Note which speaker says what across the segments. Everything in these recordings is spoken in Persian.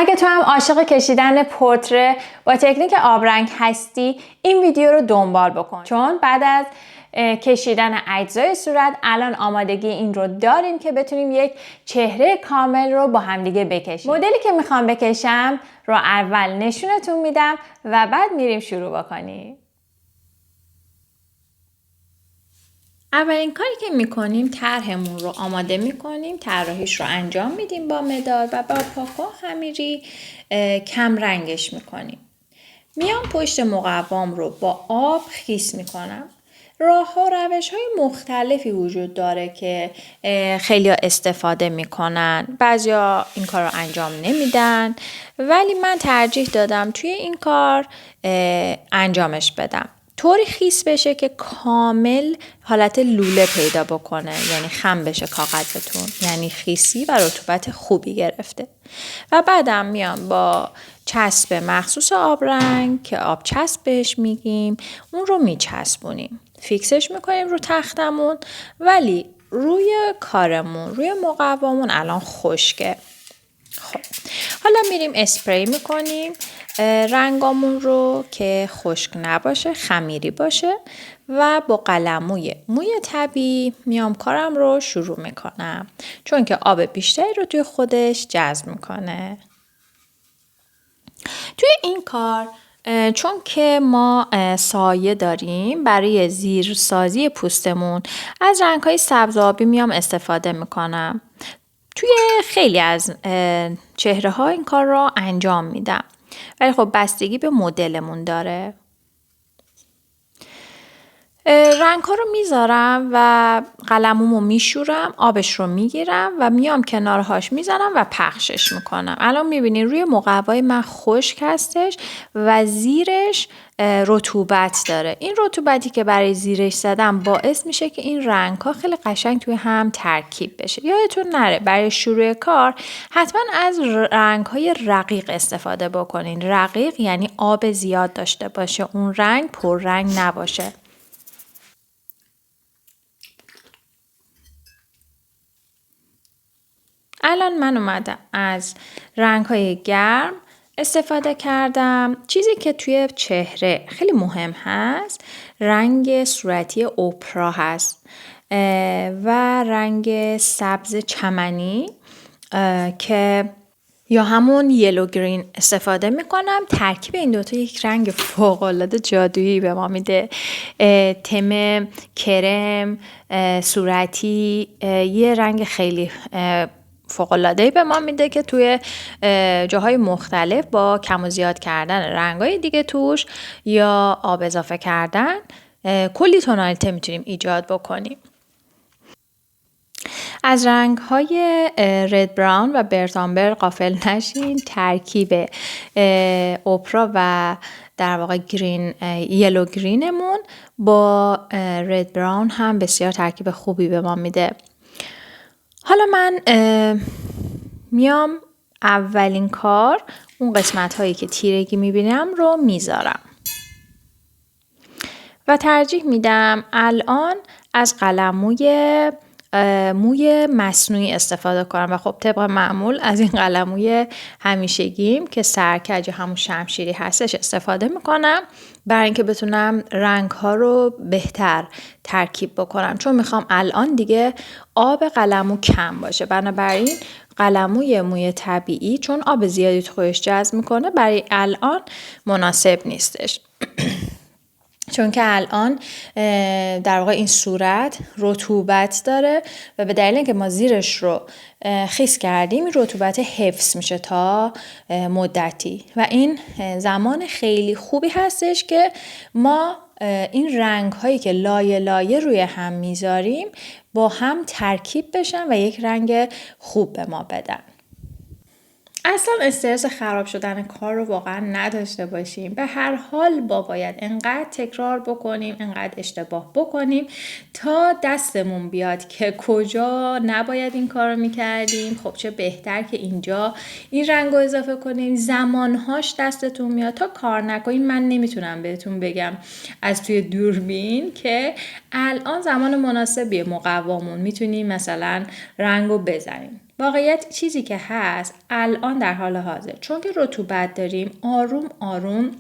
Speaker 1: اگه تو هم عاشق کشیدن پورتره با تکنیک آبرنگ هستی این ویدیو رو دنبال بکن، چون بعد از کشیدن اجزای صورت الان آمادگی این رو داریم که بتونیم یک چهره کامل رو با همدیگه بکشیم. مدلی که میخوام بکشم رو اول نشونتون میدم و بعد میریم شروع بکنیم. اولین کاری که میکنیم طرحمون رو آماده میکنیم، طراحیش رو انجام میدیم با مداد و با پاکو خمیری کم رنگش میکنیم. میام پشت مقوام رو با آب خیس میکنم. راه ها و روش های مختلفی وجود داره که خیلی استفاده میکنن. بعضیا این کار رو انجام نمیدن ولی من ترجیح دادم توی این کار انجامش بدم. طوری خیس بشه که کامل حالت لوله پیدا بکنه، یعنی خم بشه کاغذتون، یعنی خیسی و رطوبت خوبی گرفته. و بعدم میام با چسب مخصوص آبرنگ که آب چسب بهش میگیم اون رو میچسبونیم، فیکسش میکنیم رو تختمون، ولی روی کارمون، روی مقوامون الان خشکه. خب حالا میریم اسپری میکنیم رنگامون رو که خشک نباشه، خمیری باشه و با قلموی موی طبیعی میام کارم رو شروع میکنم، چون که آب بیشتری رو توی خودش جذب میکنه. توی این کار چون که ما سایه داریم، برای زیرسازی پوستمون از رنگ‌های سبز و آبی میام استفاده میکنم. توی خیلی از چهره ها این کار رو انجام میدم، ولی خب بستگی به مدلمون داره. رنگ ها رو میذارم و قلمومو میشورم، آبش رو میگیرم و میام کنارهاش میزنم و پخشش میکنم. الان میبینین روی مقوای من خشک هستش و زیرش رطوبت داره. این رطوبتی که برای زیرش زدم باعث میشه که این رنگ ها خیلی قشنگ توی هم ترکیب بشه. یادتون نره برای شروع کار حتما از رنگ های رقیق استفاده بکنین. رقیق یعنی آب زیاد داشته باشه، اون رنگ پررنگ نباشه. الان من اومدم از رنگ‌های گرم استفاده کردم. چیزی که توی چهره خیلی مهم هست رنگ صورتی اوپرا هست و رنگ سبز چمنی که یا همون یلو گرین استفاده میکنم. ترکیب این دوتا یک رنگ فوق‌العاده جادویی به ما میده. تم کرم صورتی یه رنگ خیلی فوق‌العاده‌ای به ما میده که توی جاهای مختلف با کم و زیاد کردن رنگ‌های دیگه توش یا آب اضافه کردن کلی تونالیته میتونیم ایجاد بکنیم. از رنگ‌های رد براون و برتامبر غافل نشین. ترکیب اوپرا و در واقع گرین یلو گرینمون با رد براون هم بسیار ترکیب خوبی به ما میده. حالا من میام اولین کار اون قسمت هایی که تیرگی میبینم رو میذارم و ترجیح میدم الان از قلموی موی مصنوعی استفاده کنم و خب طبق معمول از این قلموی همیشگیم که سرکج همون شمشیری هستش استفاده میکنم برای اینکه بتونم رنگ ها رو بهتر ترکیب بکنم، چون میخوام الان دیگه آب قلمو کم باشه. بنابراین قلموی موی طبیعی چون آب زیادی تو خودش جذب میکنه برای الان مناسب نیستش. چون که الان در واقع این صورت رطوبت داره و به دلیل اینکه ما زیرش رو خیس کردیم این رطوبت حفظ میشه تا مدتی و این زمان خیلی خوبی هستش که ما این رنگ هایی که لایه لایه روی هم میذاریم با هم ترکیب بشن و یک رنگ خوب به ما بدن. اصلا استرس خراب شدن کار رو واقعا نداشته باشیم. به هر حال باید انقدر تکرار بکنیم، انقدر اشتباه بکنیم تا دستمون بیاد که کجا نباید این کار رو میکردیم. خب چه بهتر که اینجا این رنگ رو اضافه کنیم. زمانهاش دستتون میاد تا کار نکنیم. من نمیتونم بهتون بگم از توی دوربین که الان زمان مناسبیه مقوامون میتونیم مثلا رنگ رو بزنیم. واقعیت چیزی که هست الان در حال حاضر، چون که رطوبت داریم، آروم آروم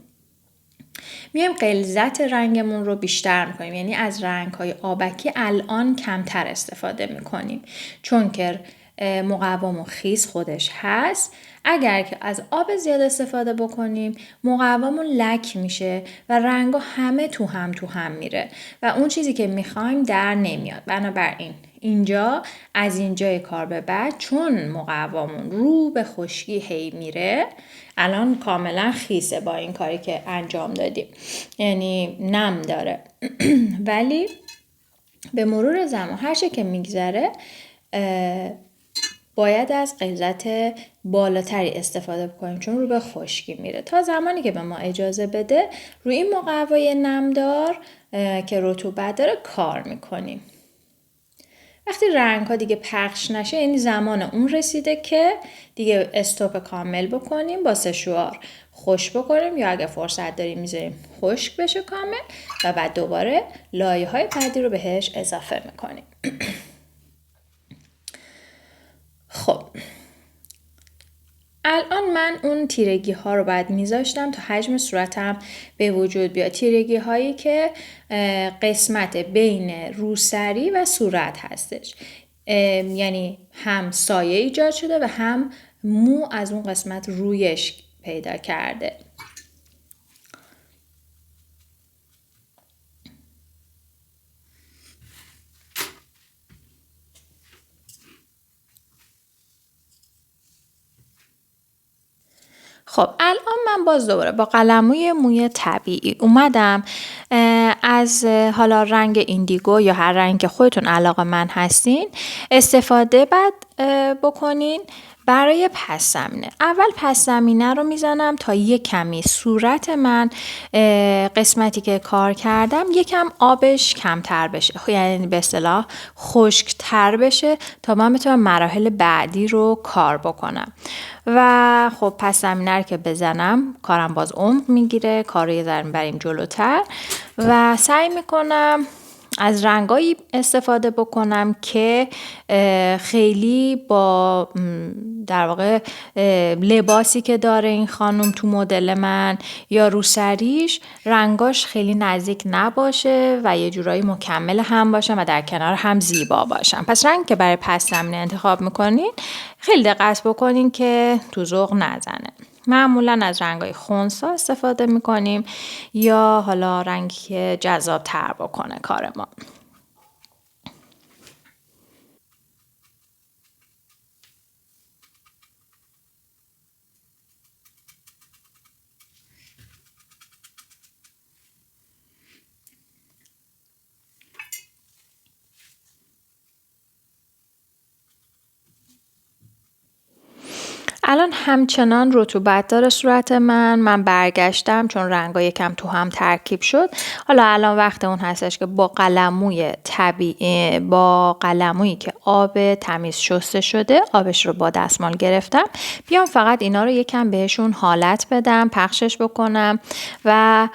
Speaker 1: میایم غلظت رنگمون رو بیشتر میکنیم. یعنی از رنگ‌های آبکی الان کمتر استفاده میکنیم، چون که مقوام و خیس خودش هست. اگر که از آب زیاد استفاده بکنیم مقوامون لک میشه و رنگا همه تو هم میره و اون چیزی که میخوایم در نمیاد. بنابراین اینجا از اینجای کار به بعد چون مقوامون رو به خشکی هی میره، الان کاملا خیسه با این کاری که انجام دادیم، یعنی نم داره ولی به مرور زمان هر چه که میگذره باید از غلظت بالاتری استفاده بکنیم چون رو به خشکی میره. تا زمانی که به ما اجازه بده روی این مقوای نمدار که رطوبت داره کار میکنیم. وقتی رنگ ها دیگه پخش نشه یعنی زمان اون رسیده که دیگه استوپ کامل بکنیم، با سشوار خشک بکنیم یا اگه فرصت داریم میذاریم خشک بشه کامل و بعد دوباره لایه های بعدی رو بهش اضافه میکنیم. خب الان من اون تیرگی ها رو باید میذاشتم تا حجم صورتم به وجود بیاد. تیرگی هایی که قسمت بین روسری و صورت هستش، یعنی هم سایه ایجاد شده و هم مو از اون قسمت رویش پیدا کرده. خب الان من باز دوباره با قلموی موی طبیعی اومدم از حالا رنگ ایندیگو یا هر رنگ که خودتون علاقه‌مند هستین استفاده بکنین. برای پس زمینه اول پس زمینه رو میزنم تا یک کمی صورت من قسمتی که کار کردم یکم آبش کمتر بشه، یعنی به اصطلاح خشک‌تر بشه تا من بتونم مراحل بعدی رو کار بکنم. و خب پس زمینه رو که بزنم کارم باز عمق میگیره، کار رو یه ذره بریم جلوتر و سعی میکنم از رنگایی استفاده بکنم که خیلی با در واقع لباسی که داره این خانم تو مدل من یا روسریش رنگاش خیلی نزدیک نباشه و یه جورایی مکمل هم باشن و در کنار هم زیبا باشن. پس رنگ که برای پس زمینه انتخاب میکنین خیلی دقت بکنین که تو ذوق نزنه. معمولا از رنگای خنثی استفاده میکنیم یا حالا رنگی که جذاب تر بکنه کار ما. الان همچنان رطوبت داره صورت من برگشتم چون رنگا یکم تو هم ترکیب شد. حالا الان وقت اون هستش که با قلموی طبیعی، با قلمویی که آب تمیز شسته شده آبش رو با دستمال گرفتم بیام فقط اینا رو یکم بهشون حالت بدم، پخشش بکنم و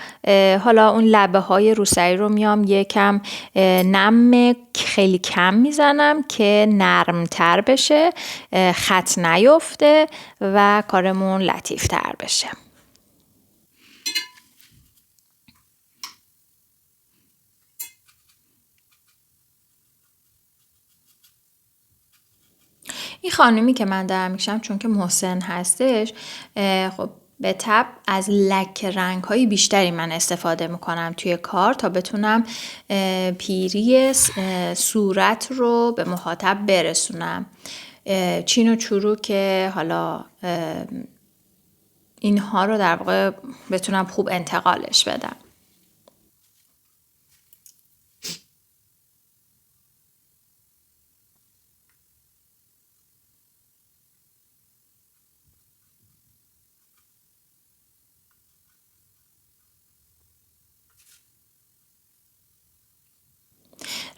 Speaker 1: حالا اون لبه های روسری رو میام یکم نم خیلی کم میزنم که نرمتر بشه، خط نیفته و کارمون لطیف تر بشه. این خانومی که من دارم میشم چون که محسن هستش، خب به طبع از لک رنگ های بیشتری من استفاده میکنم توی کار تا بتونم پیری صورت رو به مخاطب برسونم. چین و چروک حالا اینها رو در واقع بتونم خوب انتقالش بدم.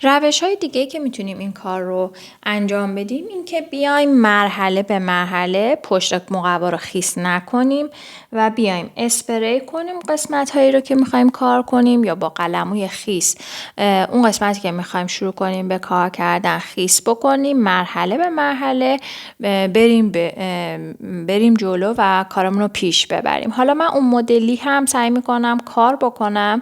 Speaker 1: روش‌های دیگه که میتونیم این کار رو انجام بدیم این که بیایم مرحله به مرحله پشت مقوا رو خیس نکنیم و بیایم اسپری کنیم قسمت‌هایی رو که می‌خوایم کار کنیم یا با قلموی خیس اون قسمتی که می‌خوایم شروع کنیم به کار کردن خیس بکنیم، مرحله به مرحله بریم جلو و کارمون رو پیش ببریم. حالا من اون مدلی هم سعی می‌کنم کار بکنم،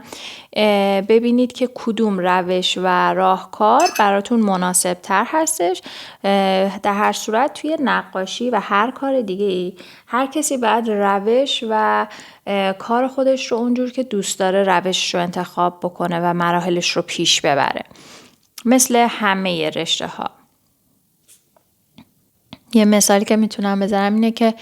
Speaker 1: ببینید که کدوم روش و راهکار براتون مناسب تر هستش. در هر صورت توی نقاشی و هر کار دیگه ای هر کسی باید روش و کار خودش رو اونجور که دوست داره روش رو انتخاب بکنه و مراحلش رو پیش ببره، مثل همه رشته ها. یه مثالی که میتونم بزنم اینه که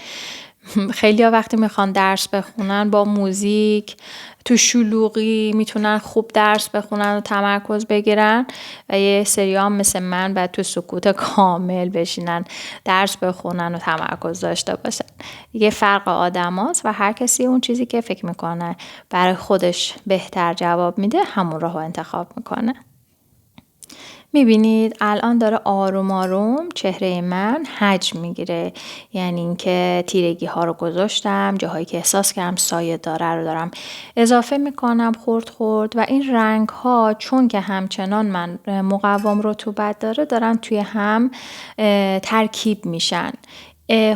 Speaker 1: خیلی ها وقتی میخوان درس بخونن با موزیک تو شلوغی میتونن خوب درس بخونن و تمرکز بگیرن و یه سری هم مثل من باید تو سکوت کامل بشینن درس بخونن و تمرکز داشته باشن. یه فرق آدم هاست و هر کسی اون چیزی که فکر میکنه برای خودش بهتر جواب میده همون راهو انتخاب میکنه. میبینید الان داره آروم آروم چهره من حجم میگیره، یعنی اینکه تیرگی ها رو گذاشتم، جاهایی که احساس کردم سایه داره رو دارم اضافه میکنم خورد خورد و این رنگ ها چون که همچنان من مقوام رطوبت داره دارن توی هم ترکیب میشن.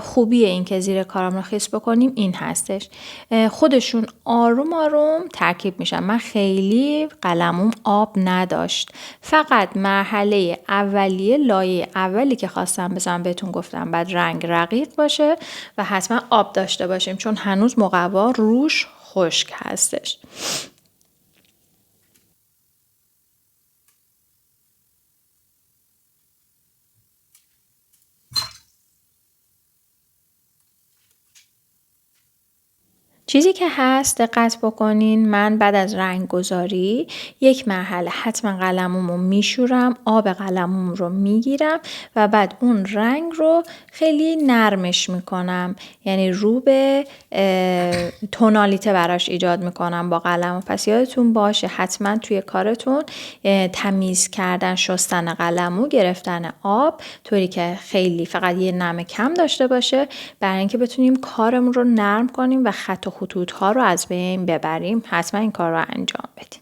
Speaker 1: خوبی این که زیر کارم رو خیس بکنیم این هستش، خودشون آروم آروم ترکیب میشن. من خیلی قلموم آب نداشت، فقط مرحله اولیه لایه اولی که خواستم بزنم بهتون گفتم بعد رنگ رقیق باشه و حتما آب داشته باشیم چون هنوز مقوا روش خشک هستش. چیزی که هست دقت بکنین، من بعد از رنگ گذاری یک مرحله حتما قلمومو میشورم، آب قلموم رو میگیرم و بعد اون رنگ رو خیلی نرمش میکنم، یعنی رو به تونالیته براش ایجاد میکنم با قلم. پس یادتون باشه حتما توی کارتون تمیز کردن، شستن قلمو، گرفتن آب طوری که خیلی فقط یه نم کم داشته باشه برای اینکه بتونیم کارمون رو نرم کنیم و خط و خطوط ها رو از بین ببریم. حتما این کار رو انجام بدیم.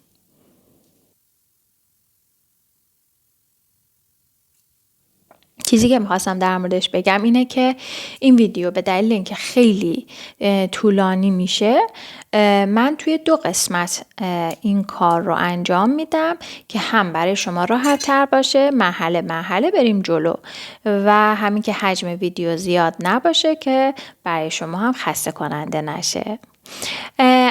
Speaker 1: چیزی که میخواستم در موردش بگم اینه که این ویدیو به دلیل اینکه خیلی طولانی میشه من توی 2 قسمت این کار رو انجام میدم که هم برای شما راحت تر باشه، مرحله مرحله بریم جلو و همین که حجم ویدیو زیاد نباشه که برای شما هم خسته کننده نشه.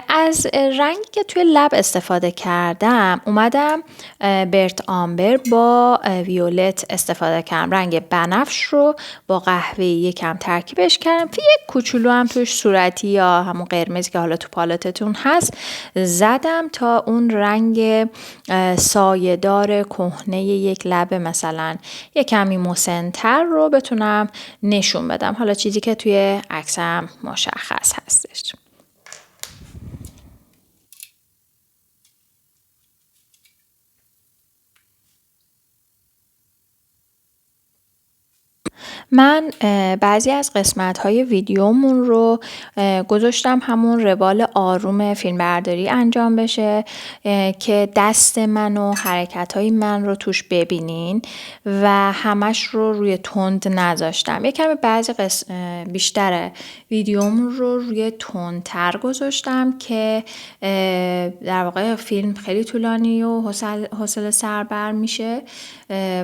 Speaker 1: از رنگی که توی لب استفاده کردم اومدم برت آمبر با ویولت استفاده کردم، رنگ بنفش رو با قهوه یکم ترکیبش کردم، یک کوچولو هم توش صورتی یا همون قرمزی که حالا تو پالتتون هست زدم تا اون رنگ سایه‌دار کهنه یک لب مثلا یک کمی مسن‌تر رو بتونم نشون بدم. حالا چیزی که توی عکسم مشخص هستش. من بعضی از قسمت‌های ویدیومون رو گذاشتم همون روال آروم فیلمبرداری انجام بشه که دست من و حرکت‌های من رو توش ببینین و همش رو روی تند نذاشتم. کمی بعضی بیشتر ویدیومون رو روی تندتر گذاشتم که در واقع فیلم خیلی طولانی و حوصله سربر میشه،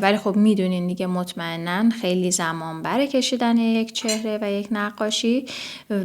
Speaker 1: ولی خب میدونین دیگه مطمئناً خیلی زمان بره کشیدن یک چهره و یک نقاشی.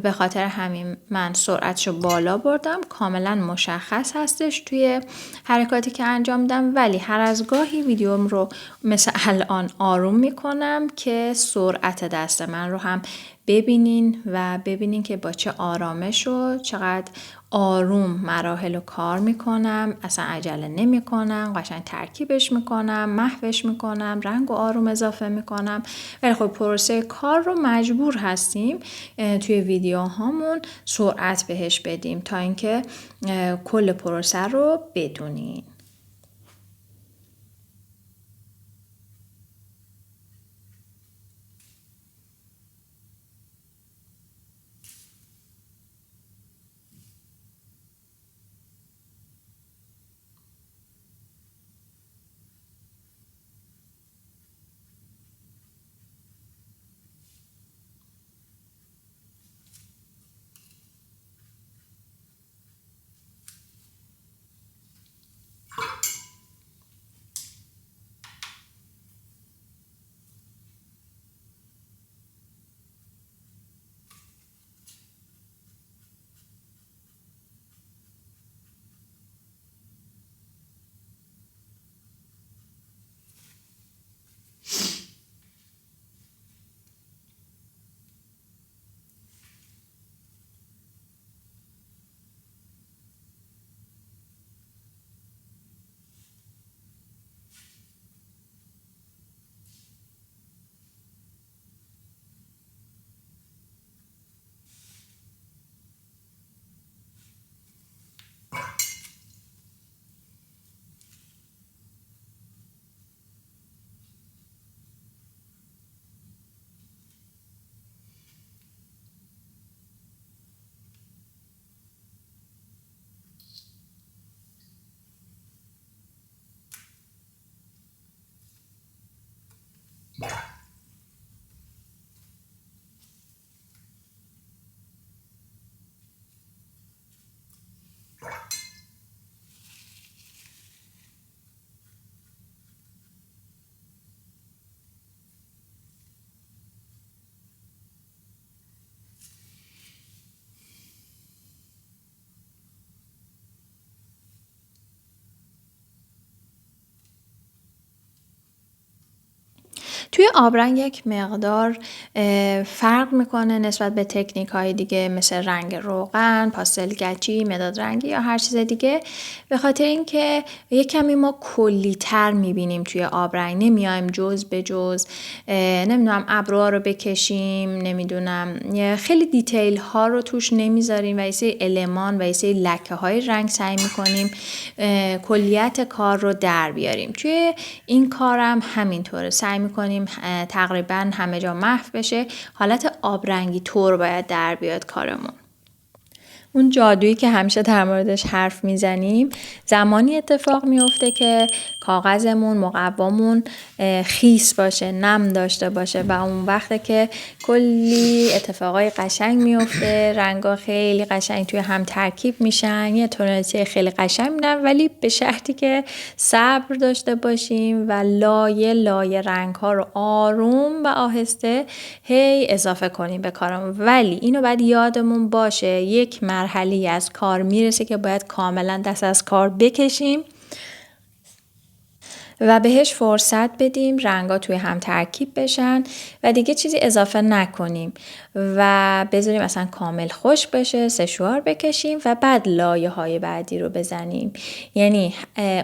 Speaker 1: به خاطر همین من سرعتشو بالا بردم، کاملا مشخص هستش توی حرکاتی که انجام میدم، ولی هر از گاهی ویدیوم رو مثل الان آروم میکنم که سرعت دست من رو هم ببینین و ببینین که با چه آرامش و چقدر آروم مراحل رو کار میکنم، اصلا عجله نمی کنم، قشنگ ترکیبش میکنم، محوش میکنم، رنگ و آروم اضافه میکنم. ولی خب پروسه کار رو مجبور هستیم توی ویدیوهامون سرعت بهش بدیم تا اینکه کل پروسه رو بدونین. توی آبرنگ یک مقدار فرق میکنه نسبت به تکنیک های دیگه مثل رنگ روغن، پاستل گچی، مداد رنگی یا هر چیز دیگه، به خاطر اینکه یک کمی ما کلی تر میبینیم توی آبرنگ، نمیایم جز به جز نمیدونم ابروها رو بکشیم، نمیدونم خیلی دیتیل ها رو توش نمیذاریم و یه سری المان و یه سری لکه های رنگ سعی میکنیم کلیت کار رو در بیاریم. توی این کارم همینطوره، سعی میکنیم تقریبا همه جا محو بشه، حالت آبرنگی طور باید در بیاد کارمون. اون جادویی که همیشه در موردش حرف میزنیم زمانی اتفاق میفته که کاغذمون، مقوامون خیس باشه، نم داشته باشه و اون وقته که کلی اتفاقای قشنگ میفته، رنگا خیلی قشنگ توی هم ترکیب میشن، یه تونالیتی خیلی قشنگ میدن، ولی به شرطی که صبر داشته باشیم و لایه لایه رنگ ها رو آروم و آهسته هی اضافه کنیم به کارمون. ولی اینو باید یادمون باشه یک مرحله از کار میرسه که باید کاملا دست از کار بکشیم و بهش فرصت بدیم رنگا توی هم ترکیب بشن و دیگه چیزی اضافه نکنیم و بذاریم اصلا کامل خشک بشه، سشوار بکشیم و بعد لایه های بعدی رو بزنیم. یعنی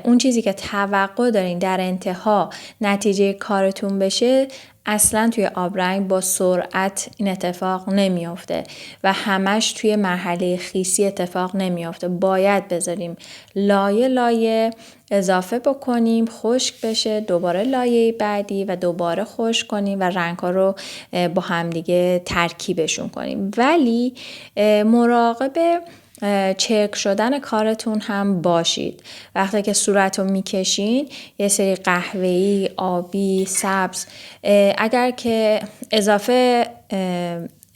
Speaker 1: اون چیزی که توقع دارین در انتها نتیجه کارتون بشه اصلا توی آبرنگ با سرعت این اتفاق نمیافته و همش توی مرحله خیسی اتفاق نمیافته. باید بذاریم لایه لایه اضافه بکنیم، خشک بشه، دوباره لایه بعدی و دوباره خشک کنیم و رنگ ها رو با همدیگه ترکیبشون کنیم. ولی مراقب چرک شدن کارتون هم باشید. وقتی که صورت رو میکشین یه سری قهوه‌ای، آبی، سبز اگر که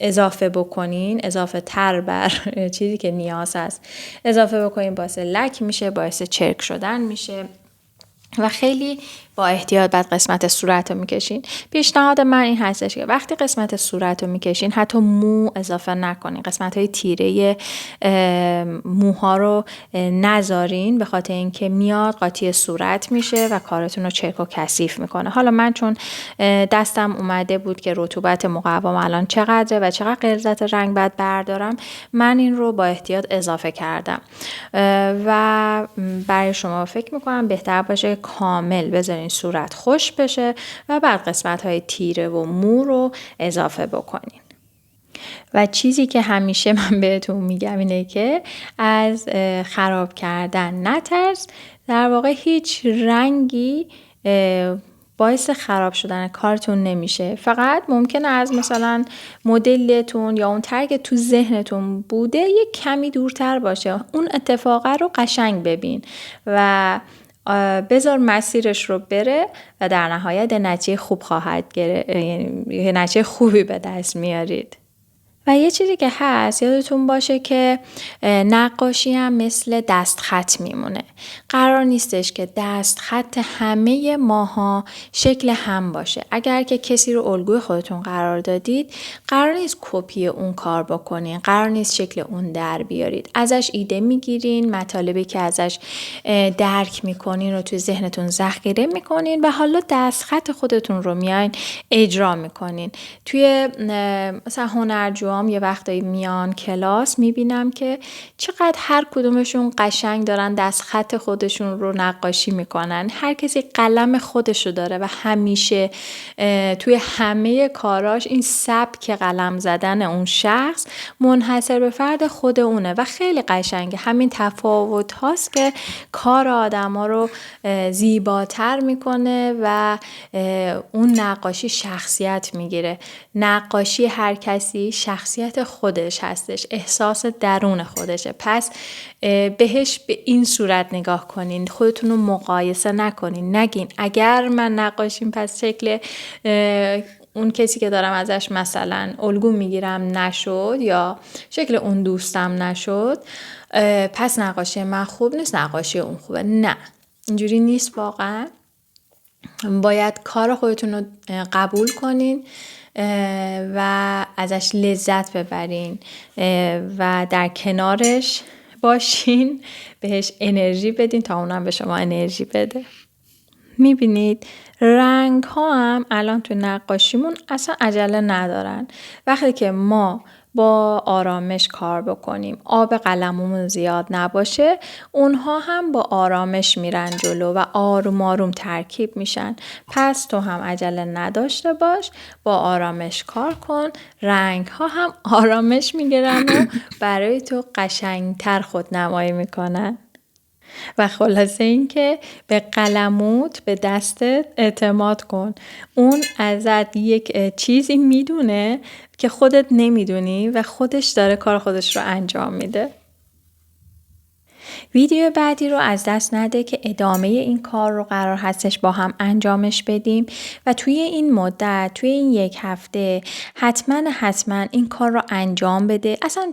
Speaker 1: اضافه بکنین، اضافه تر بر چیزی که نیاز هست اضافه بکنین، باعث لک میشه، باعث چرک شدن میشه و خیلی با احتیاط بعد قسمت صورت رو میکشین. پیشنهاد من این هستش که وقتی قسمت صورت رو میکشین حتی مو اضافه نکنین، قسمت های تیره موها رو نذارین، به خاطر اینکه میاد قاطی صورت میشه و کارتون رو چرک و کثیف میکنه. حالا من چون دستم اومده بود که رطوبت مقوام الان چقدره و چقدر غلظت رنگ باید بردارم، من این رو با احتیاط اضافه کردم و برای شما فکر میکنم بهتر باشه کامل بذارین صورت خوش بشه و بعد قسمت های تیره و مو رو اضافه بکنین. و چیزی که همیشه من بهتون میگم اینه که از خراب کردن نترس. در واقع هیچ رنگی باعث خراب شدن کارتون نمیشه، فقط ممکنه از مثلا مدلتون یا اون طرحی تو ذهنتون بوده یک کمی دورتر باشه. اون اتفاقه رو قشنگ ببین و بذار مسیرش رو بره و در نهایت نتیجه خوب خواهد گرفت، یعنی نتیجه خوبی به دست میارید. و یه چیزی که هست یادتون باشه که نقاشی هم مثل دستخط میمونه. قرار نیستش که دستخط همه ماها شکل هم باشه. اگر که کسی رو الگوی خودتون قرار دادید قرار نیست کپی اون کار بکنین، قرار نیست شکل اون در بیارید. ازش ایده میگیرین، مطالبی که ازش درک میکنین رو توی ذهنتون ذخیره میکنین و حالا دستخط خودتون رو میاین اجرا میکنین. توی مثلا هنرجو یه وقتایی میان کلاس میبینم که چقدر هر کدومشون قشنگ دارن دستخط خودشون رو نقاشی میکنن. هر کسی قلم خودشو داره و همیشه توی همه کاراش این سبک قلم زدن اون شخص منحصر به فرد خود اونه و خیلی قشنگه. همین تفاوت هاست که کار آدم ها رو زیباتر میکنه و اون نقاشی شخصیت میگیره. نقاشی هر کسی شخصیت خودش هستش، احساس درون خودشه. پس بهش به این صورت نگاه کنین، خودتون رو مقایسه نکنین، نگین اگر من نقاشیم پس شکل اون کسی که دارم ازش مثلا الگو میگیرم نشد یا شکل اون دوستم نشد پس نقاشی من خوب نیست، نقاشی اون خوبه. نه، اینجوری نیست واقعا. باید کار خودتون رو قبول کنین و ازش لذت ببرین و در کنارش باشین، بهش انرژی بدین تا اونم به شما انرژی بده. میبینید رنگ ها هم الان تو نقاشیمون اصلا عجله ندارن. وقتی که ما با آرامش کار بکنیم، آب قلممون زیاد نباشه، اونها هم با آرامش میرن جلو و آروم آروم ترکیب میشن. پس تو هم عجله نداشته باش، با آرامش کار کن، رنگ ها هم آرامش میگیرن و برای تو قشنگتر خودنمایی میکنن. و خلاصه این که به قلموت، به دستت اعتماد کن. اون ازت یک چیزی میدونه که خودت نمیدونی و خودش داره کار خودش رو انجام میده. ویدیو بعدی رو از دست نده که ادامه این کار رو قرار هستش با هم انجامش بدیم و توی این مدت، توی این 1 هفته حتما این کار رو انجام بده. اصلا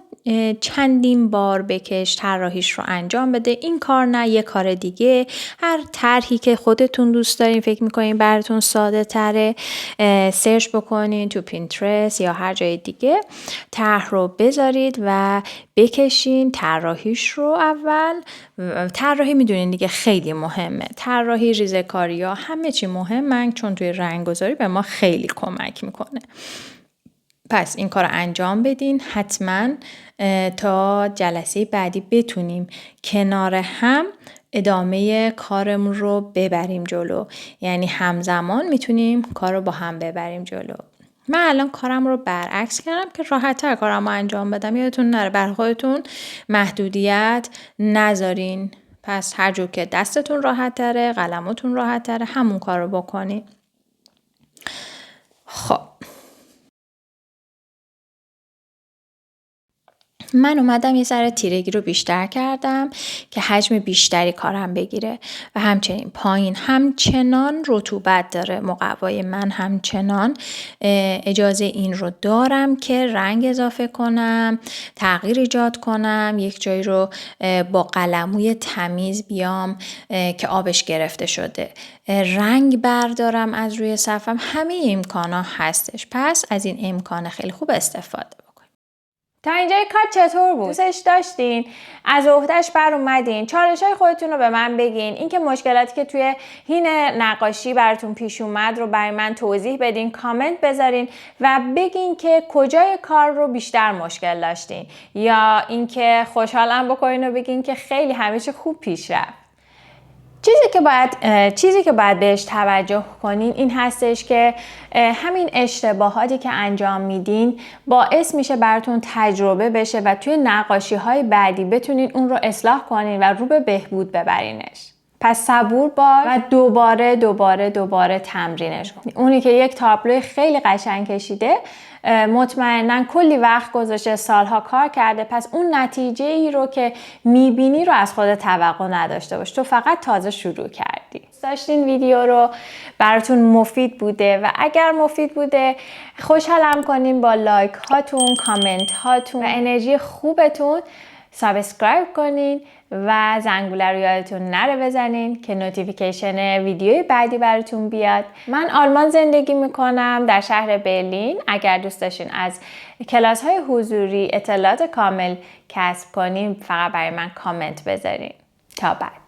Speaker 1: چندین بار بکش، طراحیش رو انجام بده. این کار نه، یه کار دیگه، هر طرحی که خودتون دوست دارین، فکر میکنین براتون ساده تره، سرچ بکنین تو پینترست یا هر جای دیگه، طرح رو بذارید و بکشین طراحیش رو. اول طراحی میدونین دیگه خیلی مهمه، طراحی، ریزه‌کاری ها، همه چی مهمه چون توی رنگ‌گذاری به ما خیلی کمک میکنه. پس این کار رو انجام بدین حتما تا جلسه بعدی بتونیم کنار هم ادامه کارمون رو ببریم جلو. یعنی همزمان میتونیم کار رو با هم ببریم جلو. من الان کارم رو برعکس کردم که راحت تر کارم رو انجام بدم. یادتون نره بر خودتون محدودیت نذارین. پس هر جور که دستتون راحت تره، قلمتون راحت تره، همون کار رو بکنین. خب من اومدم یه ذره تیرگی رو بیشتر کردم که حجم بیشتری کارم بگیره و همچنین پایین همچنان رطوبت داره مقوای من، همچنان اجازه این رو دارم که رنگ اضافه کنم، تغییر ایجاد کنم، یک جایی رو با قلموی تمیز بیام که آبش گرفته شده، رنگ بردارم از روی صفحم. همه امکانا هستش. پس از این امکان خیلی خوب استفاده. تا اینجای کار چطور بود؟ دوستش داشتین؟ از عهده‌اش بر اومدین؟ چالش‌های خودتون رو به من بگین. اینکه مشکلاتی که توی حین نقاشی براتون پیش اومد رو برای من توضیح بدین، کامنت بذارین و بگین که کجای کار رو بیشتر مشکل داشتین، یا اینکه خوشحالم بکنین و بگین که خیلی همه چی خوب پیش رفت. چیزی که باید بهش توجه کنین این هستش که همین اشتباهاتی که انجام میدین باعث میشه براتون تجربه بشه و توی نقاشی‌های بعدی بتونین اون رو اصلاح کنین و رو به بهبود ببرینش. پس صبور باش و دوباره تمرینش کن. اونی که یک تابلو خیلی قشنگ کشیده مطمئناً کلی وقت گذاشته، سالها کار کرده، پس اون نتیجه ای رو که میبینی رو از خودت توقع نداشته باش. تو فقط تازه شروع کردی. داشتین ویدیو رو براتون مفید بوده و اگر مفید بوده خوشحالم کنین با لایک هاتون، کامنت هاتون و انرژی خوبتون. سابسکرایب کنین و زنگوله رو یادتون نره بزنین که نوتیفیکیشن ویدیوی بعدی براتون بیاد. من آلمان زندگی میکنم، در شهر برلین. اگر دوست داشتین از کلاس های حضوری اطلاعات کامل کسب کنین فقط برای من کامنت بذارین. تا بعد.